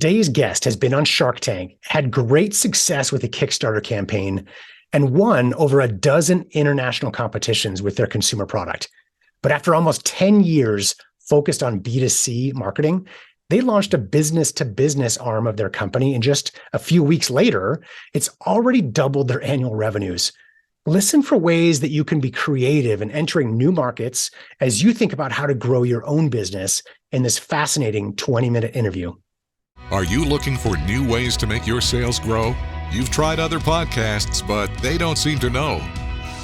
Today's guest has been on Shark Tank, had great success with a Kickstarter campaign, and won over a dozen international competitions with their consumer product. But after almost 10 years focused on B2C marketing, they launched a business-to-business arm of their company, and just a few weeks later, it's already doubled their annual revenues. Listen for ways that you can be creative in entering new markets as you think about how to grow your own business in this fascinating 20-minute interview. Are you looking for new ways to make your sales grow? You've tried other podcasts, but they don't seem to know.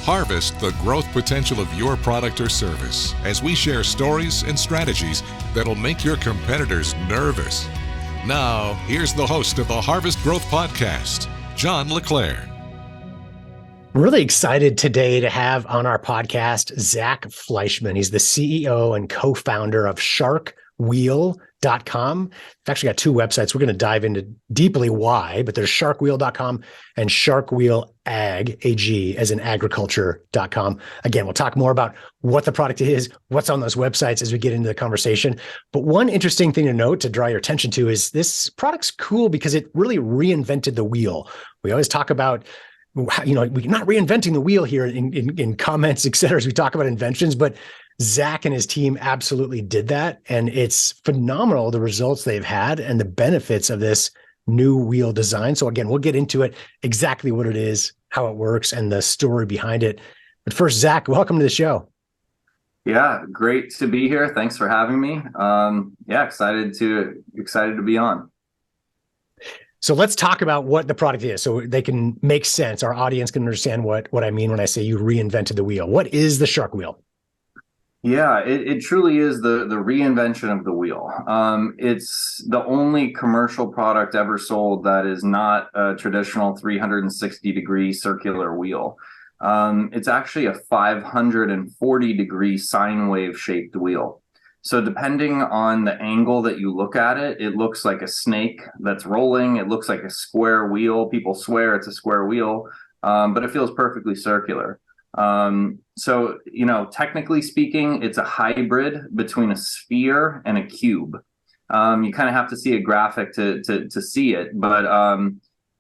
Harvest the growth potential of your product or service as we share stories and strategies that'll make your competitors nervous. Now, here's the host of the Harvest Growth Podcast, John LeClaire. I'm really excited today to have on our podcast Zack Fleishman. He's the CEO and co-founder of sharkwheel.com. I've actually got two websites. We're going to dive into deeply why, but there's sharkwheel.com and sharkwheel ag, as in agriculture.com. Again, we'll talk more about what the product is, what's on those websites as we get into the conversation. But one interesting thing to note to draw your attention to is this product's cool because it really reinvented the wheel. We always talk about, we're not reinventing the wheel here in comments, et cetera, as we talk about inventions, but Zack and his team absolutely did that. And it's phenomenal, the results they've had and the benefits of this new wheel design. So again, we'll get into it, exactly what it is, how it works, and the story behind it. But first, Zack, welcome to the show. Yeah, great to be here. Thanks for having me. Excited to be on. So let's talk about what the product is so they can make sense. Our audience can understand what I mean when I say you reinvented the wheel. What is the Shark Wheel? Yeah, it truly is the reinvention of the wheel. It's the only commercial product ever sold that is not a traditional 360-degree circular wheel. It's actually a 540-degree sine wave shaped wheel. So depending on the angle that you look at it, it looks like a snake that's rolling. It looks like a square wheel. People swear it's a square wheel, but it feels perfectly circular. So, technically speaking, it's a hybrid between a sphere and a cube. You kind of have to see a graphic to see it, but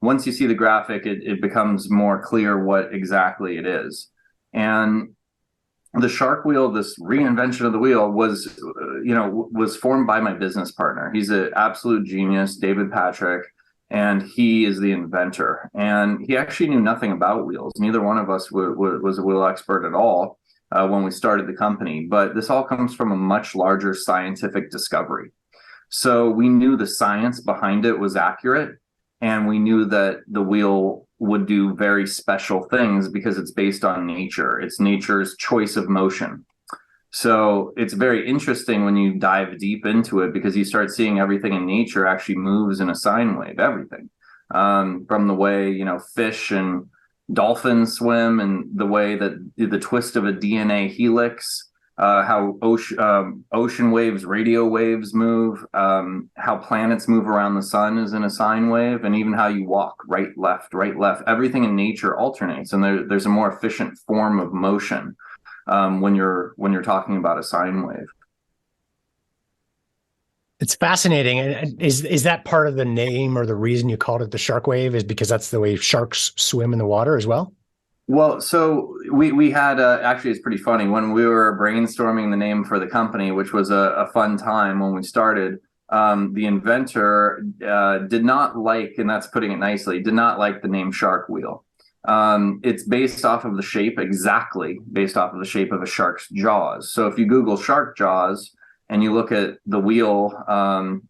once you see the graphic, it becomes more clear what exactly it is. And the Shark Wheel, this reinvention of the wheel, was formed by my business partner. He's an absolute genius, David Patrick. And he is the inventor. And he actually knew nothing about wheels. Neither one of us was a wheel expert at all when we started the company. But this all comes from a much larger scientific discovery. So we knew the science behind it was accurate. And we knew that the wheel would do very special things because it's based on nature. It's nature's choice of motion. So it's very interesting when you dive deep into it because you start seeing everything in nature actually moves in a sine wave, everything. From the way, fish and dolphins swim and the way that the twist of a DNA helix, how ocean waves, radio waves move, how planets move around the sun is in a sine wave, and even how you walk, right, left. Everything in nature alternates, and there's a more efficient form of motion. When you're talking about a sine wave. It's fascinating. And is that part of the name or the reason you called it the shark wave is because that's the way sharks swim in the water as well? Well, so we had actually, it's pretty funny when we were brainstorming the name for the company, which was a fun time when we started. The inventor did not like, and that's putting it nicely, did not like the name Shark Wheel. It's based off of the shape of a shark's jaws. So if you Google shark jaws and you look at the wheel and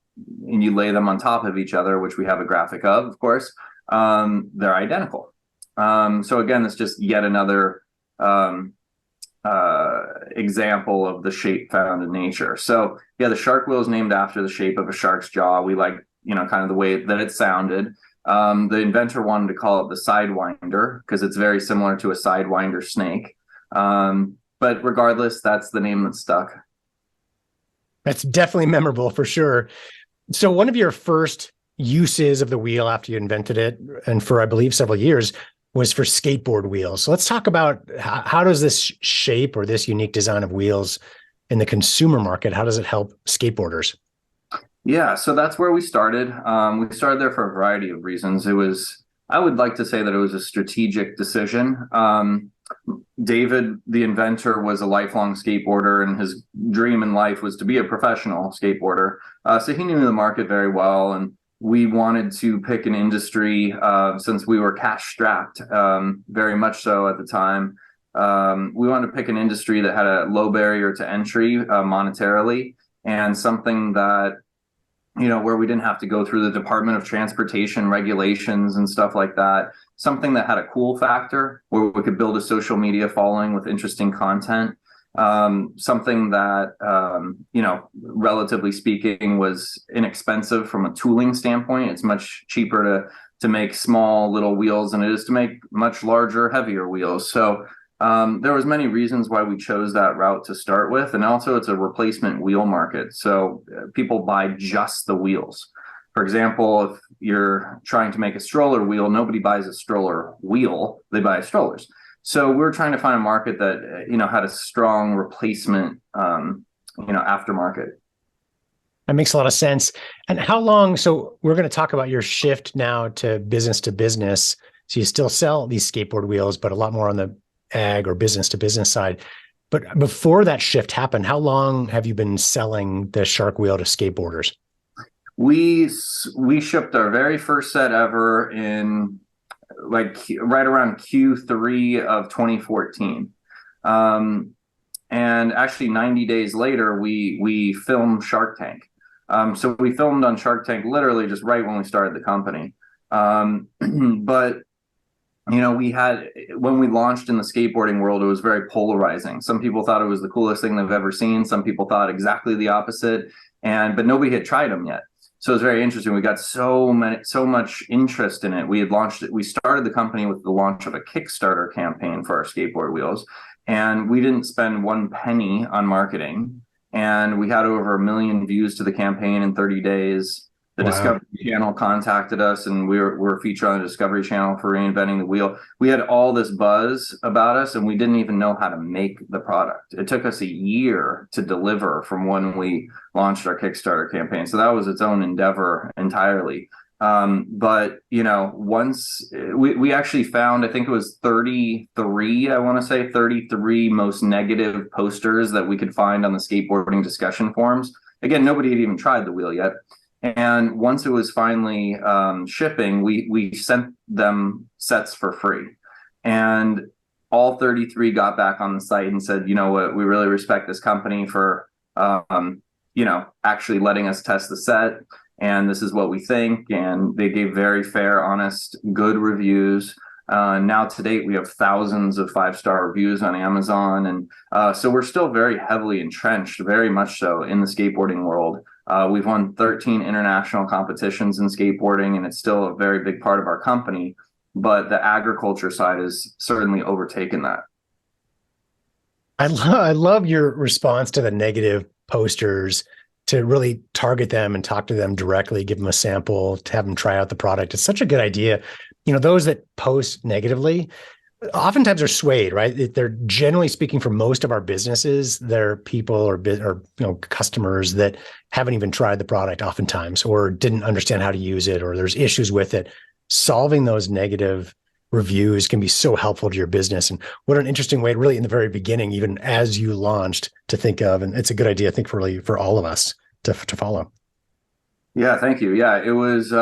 you lay them on top of each other, which we have a graphic of course, they're identical. So again, it's just yet another example of the shape found in nature. So yeah, the Shark Wheel is named after the shape of a shark's jaw. We like, kind of the way that it sounded. The inventor wanted to call it the Sidewinder because it's very similar to a Sidewinder snake. But regardless, that's the name that stuck. That's definitely memorable for sure. So one of your first uses of the wheel after you invented it, and for, I believe, several years, was for skateboard wheels. So let's talk about how does this shape or this unique design of wheels in the consumer market, how does it help skateboarders? Yeah, so that's where we started. We started there for a variety of reasons. I would like to say that it was a strategic decision. David, the inventor, was a lifelong skateboarder, and his dream in life was to be a professional skateboarder. So he knew the market very well, and we wanted to pick an industry since we were cash strapped, very much so at the time. We wanted to pick an industry that had a low barrier to entry monetarily, and something that where we didn't have to go through the Department of Transportation regulations and stuff like that. Something that had a cool factor where we could build a social media following with interesting content. Something that, relatively speaking, was inexpensive from a tooling standpoint. It's much cheaper to make small little wheels than it is to make much larger, heavier wheels. So there was many reasons why we chose that route to start with, and also it's a replacement wheel market. So people buy just the wheels. For example, if you're trying to make a stroller wheel, nobody buys a stroller wheel; they buy strollers. So we're trying to find a market that had a strong replacement, aftermarket. That makes a lot of sense. And how long? So we're going to talk about your shift now to business. So you still sell these skateboard wheels, but a lot more on the ag or business to business side. But before that shift happened, how long have you been selling the Shark wheel to skateboarders? We shipped our very first set ever in right around Q3 of 2014. And actually 90 days later, we filmed Shark Tank. So we filmed on Shark Tank literally just right when we started the company. But when we launched in the skateboarding world, it was very polarizing. Some people thought it was the coolest thing they've ever seen. Some people thought exactly the opposite, but nobody had tried them yet. So it was very interesting. We got so much interest in it. We started the company with the launch of a Kickstarter campaign for our skateboard wheels, and we didn't spend one penny on marketing. And we had over 1 million views to the campaign in 30 days. The Wow. Discovery Channel contacted us, and we're featured on the Discovery Channel for Reinventing the Wheel. We had all this buzz about us, and we didn't even know how to make the product. It took us a year to deliver from when we launched our Kickstarter campaign. So that was its own endeavor entirely. But once we actually found, I think it was 33, I want to say 33 most negative posters that we could find on the skateboarding discussion forums. Again, nobody had even tried the wheel yet. And once it was finally shipping, we sent them sets for free. And all 33 got back on the site and said, you know what, we really respect this company for, actually letting us test the set. And this is what we think. And they gave very fair, honest, good reviews. Now to date, we have thousands of 5-star reviews on Amazon. And so we're still very heavily entrenched, very much so, in the skateboarding world. We've won 13 international competitions in skateboarding, and it's still a very big part of our company. But the agriculture side has certainly overtaken that. I love your response to the negative posters, to really target them and talk to them directly, give them a sample, to have them try out the product. It's such a good idea. Those that post negatively oftentimes are swayed, right? They're generally speaking, for most of our businesses, they're people or customers that haven't even tried the product oftentimes, or didn't understand how to use it, or there's issues with it. Solving those negative reviews can be so helpful to your business. And what an interesting way, really in the very beginning, even as you launched, to think of. And it's a good idea, I think, for all of us to follow. Yeah, thank you. Yeah, it was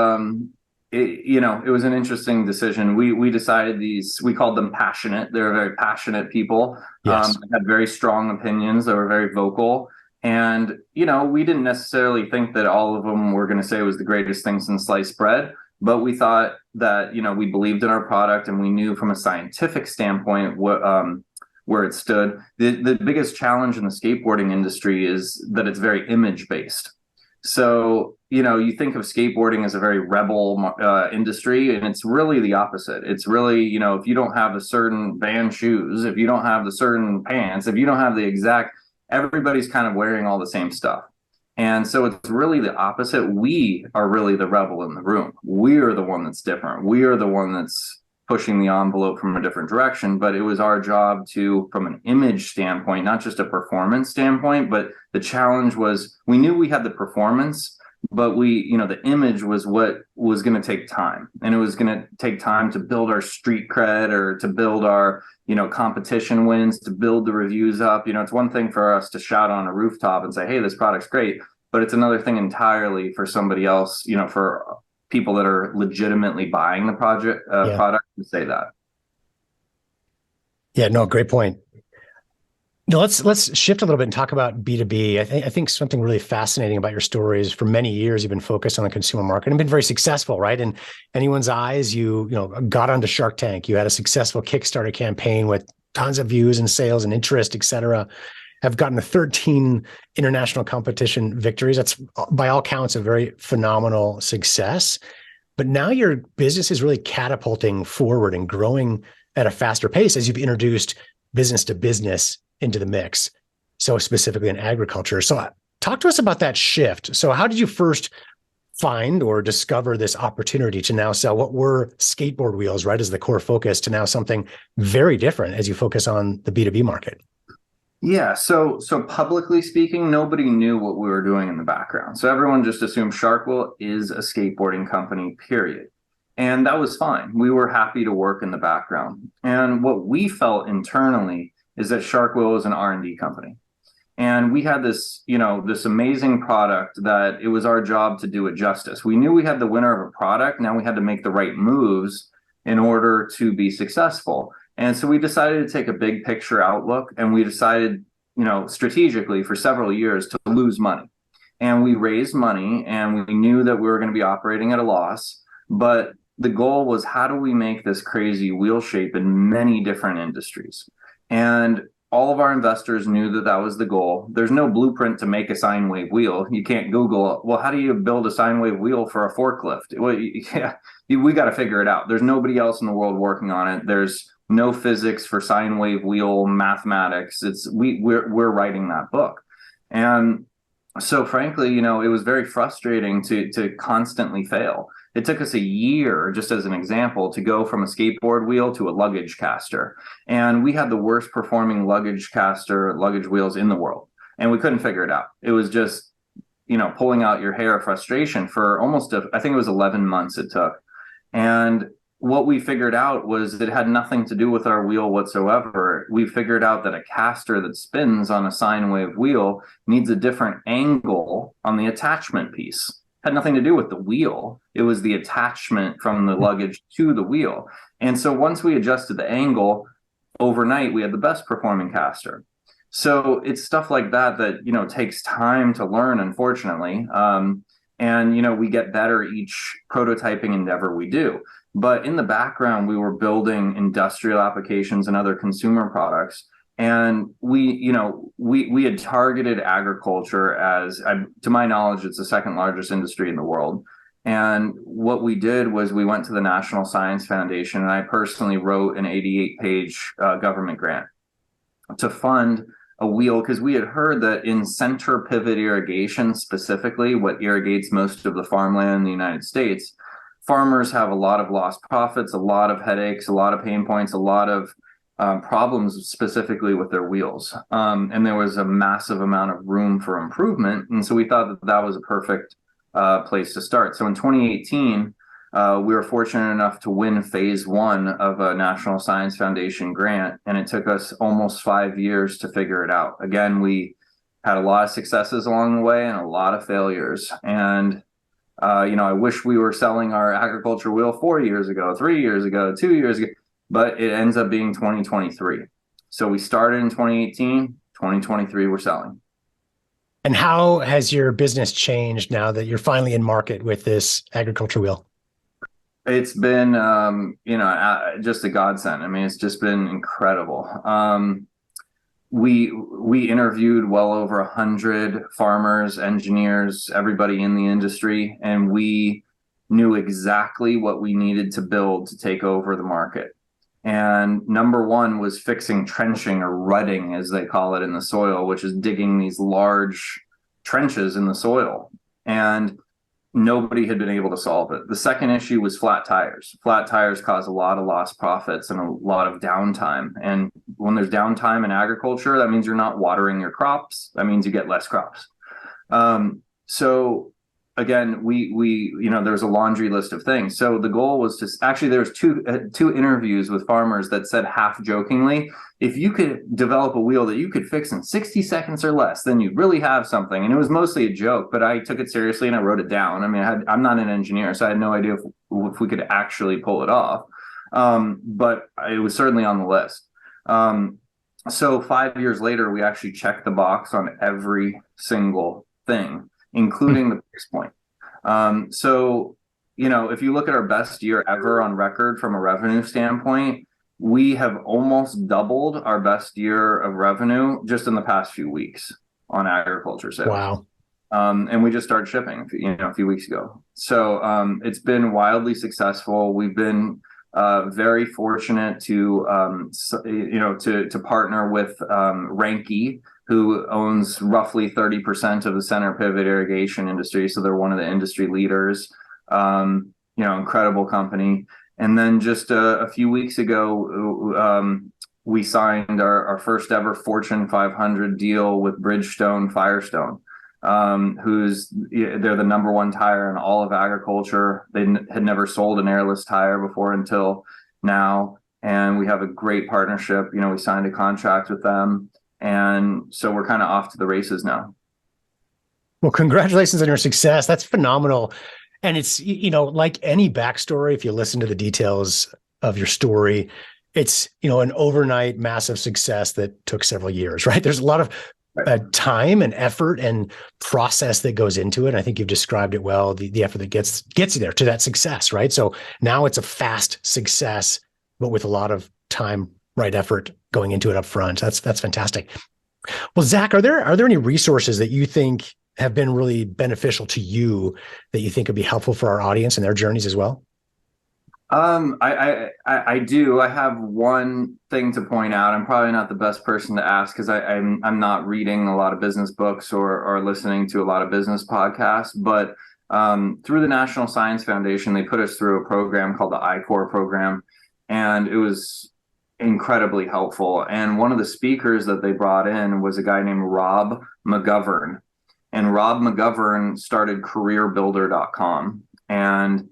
it was an interesting decision. We decided we called them passionate. They were very passionate people. Yes. They had very strong opinions. They were very vocal. And, we didn't necessarily think that all of them were going to say it was the greatest thing since sliced bread. But we thought that, we believed in our product, and we knew from a scientific standpoint where it stood. The biggest challenge in the skateboarding industry is that it's very image-based. So, you think of skateboarding as a very rebel industry, and it's really the opposite. It's really, if you don't have the certain band shoes, if you don't have the certain pants, if you don't have the exact, everybody's kind of wearing all the same stuff. And so it's really the opposite. We are really the rebel in the room. We are the one that's different. We are the one that's pushing the envelope from a different direction. But it was our job to, from an image standpoint, not just a performance standpoint, but the challenge was, we knew we had the performance, but the image was what was going to take time, and it was going to take time to build our street cred, or to build our, competition wins, to build the reviews up. It's one thing for us to shout on a rooftop and say, hey, this product's great, but it's another thing entirely for somebody else, for people that are legitimately buying the product to say that. Yeah, no, great point. Now let's shift a little bit and talk about B2B. I think something really fascinating about your story is for many years you've been focused on the consumer market and been very successful, right? In anyone's eyes, you got onto Shark Tank. You had a successful Kickstarter campaign with tons of views and sales and interest, et cetera. Have gotten to 13 international competition victories. That's by all counts a very phenomenal success. But now your business is really catapulting forward and growing at a faster pace as you've introduced business to business into the mix, so specifically in agriculture. So talk to us about that shift. So how did you first find or discover this opportunity to now sell what were skateboard wheels, right, as the core focus, to now something very different as you focus on the B2B market? Yeah, so publicly speaking, nobody knew what we were doing in the background. So everyone just assumed Sharkwheel is a skateboarding company, period. And that was fine. We were happy to work in the background. And what we felt internally is that Sharkwheel is an R&D company. And we had this, this amazing product that it was our job to do it justice. We knew we had the winner of a product. Now we had to make the right moves in order to be successful. And so we decided to take a big picture outlook, and we decided, strategically for several years to lose money. And we raised money, and we knew that we were going to be operating at a loss. But the goal was, how do we make this crazy wheel shape in many different industries? And all of our investors knew that that was the goal. There's no blueprint to make a sine wave wheel. You can't Google, well, how do you build a sine wave wheel for a forklift? Well, we got to figure it out. There's nobody else in the world working on it. There's no physics for sine wave wheel mathematics. We're writing that book. And so frankly, it was very frustrating to constantly fail. It took us a year, just as an example, to go from a skateboard wheel to a luggage caster. And we had the worst performing luggage wheels in the world. And we couldn't figure it out. It was just, pulling out your hair of frustration for I think it was 11 months it took. And what we figured out was it had nothing to do with our wheel whatsoever. We figured out that a caster that spins on a sine wave wheel needs a different angle on the attachment piece. Had nothing to do with the wheel. It was the attachment from the luggage to the wheel. And so once we adjusted the angle, overnight, we had the best performing caster. So it's stuff like that takes time to learn, unfortunately. And we get better each prototyping endeavor we do. But in the background, we were building industrial applications and other consumer products. And we had targeted agriculture as, to my knowledge, it's the second largest industry in the world. And what we did was we went to the National Science Foundation, and I personally wrote an 88-page government grant to fund a wheel, because we had heard that in center pivot irrigation, specifically what irrigates most of the farmland in the United States, farmers have a lot of lost profits, a lot of headaches, a lot of pain points, a lot of problems specifically with their wheels. And there was a massive amount of room for improvement. And so we thought that was a perfect place to start. So in 2018, we were fortunate enough to win phase 1 of a National Science Foundation grant. And it took us almost 5 years to figure it out. Again, we had a lot of successes along the way and a lot of failures. And I wish we were selling our agriculture wheel 4 years ago, 3 years ago, 2 years ago. But it ends up being 2023. So we started in 2018, 2023, we're selling. And how has your business changed now that you're finally in market with this agriculture wheel? It's been, just a godsend. I mean, it's just been incredible. We interviewed well over 100 farmers, engineers, everybody in the industry, and we knew exactly what we needed to build to take over the market. And number one was fixing trenching, or rutting, as they call it in the soil, which is digging these large trenches in the soil. And nobody had been able to solve it. The second issue was flat tires. Flat tires cause a lot of lost profits and a lot of downtime. And when there's downtime in agriculture, that means you're not watering your crops. That means you get less crops. So again, there's a laundry list of things. So the goal was to actually, there's two interviews with farmers that said half jokingly, if you could develop a wheel that you could fix in 60 seconds or less, then you'd really have something. And it was mostly a joke, but I took it seriously and I wrote it down. I mean, I'm not an engineer, so I had no idea if we could actually pull it off. But it was certainly on the list. So 5 years later, we actually checked the box on every single thing, including the price point. So, if you look at our best year ever on record from a revenue standpoint, we have almost doubled our best year of revenue just in the past few weeks on agriculture sales. Wow. And we just started shipping, a few weeks ago. So it's been wildly successful. We've been very fortunate to partner with Ranke, who owns roughly 30% of the center pivot irrigation industry. So they're one of the industry leaders, incredible company. And then just a few weeks ago, we signed our first ever Fortune 500 deal with Bridgestone Firestone, they're the number one tire in all of agriculture. They had never sold an airless tire before until now. And we have a great partnership. We signed a contract with them. And so we're kind of off to the races now. Well, congratulations on your success. That's phenomenal. And it's, like any backstory, if you listen to the details of your story, it's, an overnight massive success that took several years, right? There's a lot of time and effort and process that goes into it. And I think you've described it well, the effort that gets you there to that success, right? So now it's a fast success, but with a lot of time, right, effort going into it up front. That's fantastic. Well, Zack, are there any resources that you think have been really beneficial to you that you think would be helpful for our audience and their journeys as well? I do. I have one thing to point out. I'm probably not the best person to ask because I'm not reading a lot of business books or listening to a lot of business podcasts. But through the National Science Foundation, they put us through a program called the I-Corps program, and it was incredibly helpful. And one of the speakers that they brought in was a guy named Rob McGovern, and Rob McGovern started CareerBuilder.com. And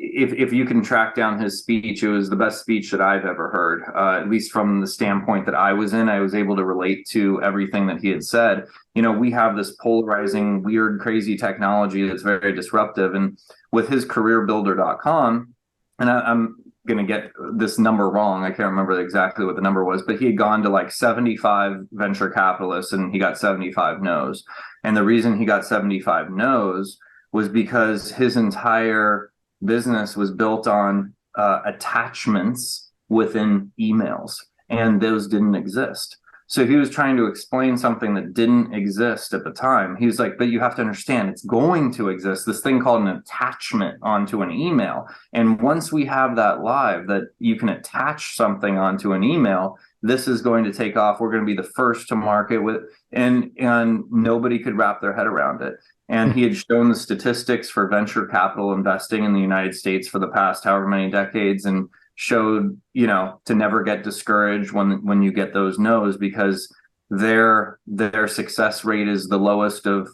if you can track down his speech, it was the best speech that I've ever heard, at least from the standpoint that I was in. I was able to relate to everything that he had said. We have this polarizing, weird, crazy technology that's very disruptive. And with his CareerBuilder.com, and I'm going to get this number wrong. I can't remember exactly what the number was, but he had gone to like 75 venture capitalists and he got 75 no's. And the reason he got 75 no's was because his entire business was built on attachments within emails, and those didn't exist. So he was trying to explain something that didn't exist at the time. He was like, but you have to understand, it's going to exist, this thing called an attachment onto an email. And once we have that live, that you can attach something onto an email, this is going to take off. We're going to be the first to market with, and nobody could wrap their head around it. And he had shown the statistics for venture capital investing in the United States for the past however many decades, and showed, to never get discouraged when you get those no's, because their success rate is the lowest of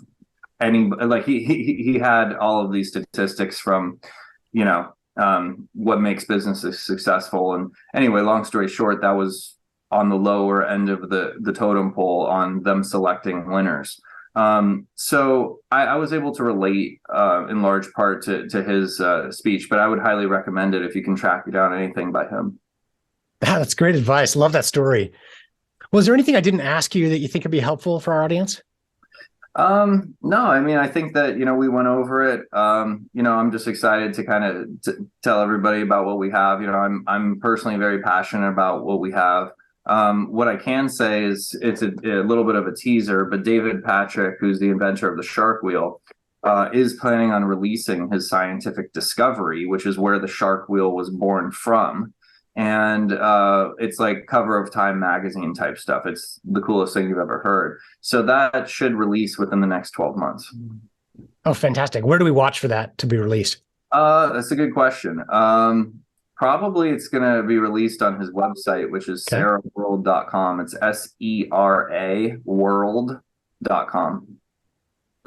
any. Like he had all of these statistics from, what makes businesses successful. And anyway, long story short, that was on the lower end of the totem pole on them selecting winners. So I was able to relate in large part to his speech, but I would highly recommend it if you can track down anything by him. That's great advice. Love that story. Was there anything I didn't ask you that you think would be helpful for our audience? No, I mean, I think that, we went over it. I'm just excited to kind of tell everybody about what we have. I'm personally very passionate about what we have. What I can say is it's a little bit of a teaser, but David Patrick, who's the inventor of the shark wheel, is planning on releasing his scientific discovery, which is where the shark wheel was born from. And it's like cover of Time magazine type stuff. It's the coolest thing you've ever heard. So that should release within the next 12 months. Oh, fantastic. Where do we watch for that to be released? That's a good question. Probably it's going to be released on his website, which is seraworld.com. It's SERA world.com.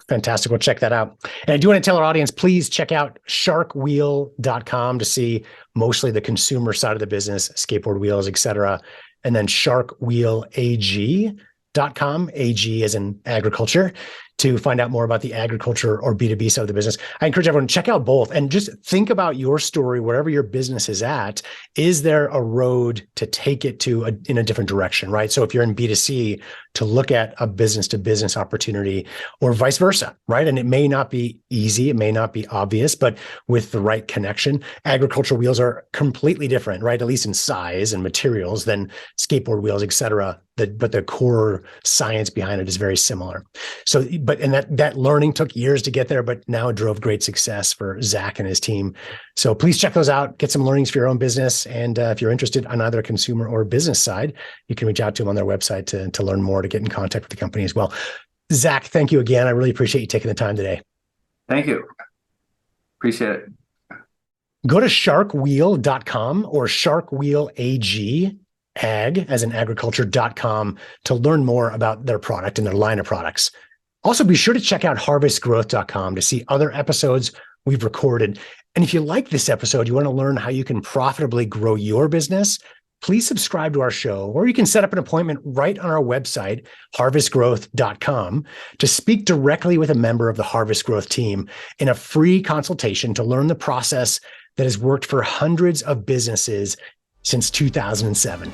Fantastic. We'll check that out. And I do want to tell our audience, please check out sharkwheel.com to see mostly the consumer side of the business, skateboard wheels, et cetera. And then sharkwheelag.com, AG as in agriculture, to find out more about the agriculture or B2B side of the business. I encourage everyone to check out both and just think about your story, wherever your business is at. Is there a road to take it in a different direction, right? So if you're in B2C, to look at a business to business opportunity or vice versa, right? And it may not be easy, it may not be obvious, but with the right connection, agricultural wheels are completely different, right? At least in size and materials than skateboard wheels, et cetera. But the core science behind it is very similar. So, and that learning took years to get there, but now it drove great success for Zack and his team. So please check those out, get some learnings for your own business. And if you're interested on either consumer or business side, you can reach out to them on their website to learn more, to get in contact with the company as well. Zack, thank you again. I really appreciate you taking the time today. Thank you. Appreciate it. Go to sharkwheel.com or sharkwheelag, ag as in agriculture.com, to learn more about their product and their line of products. Also, be sure to check out harvestgrowth.com to see other episodes we've recorded. And if you like this episode, you want to learn how you can profitably grow your business, please subscribe to our show, or you can set up an appointment right on our website, harvestgrowth.com, to speak directly with a member of the Harvest Growth team in a free consultation to learn the process that has worked for hundreds of businesses since 2007.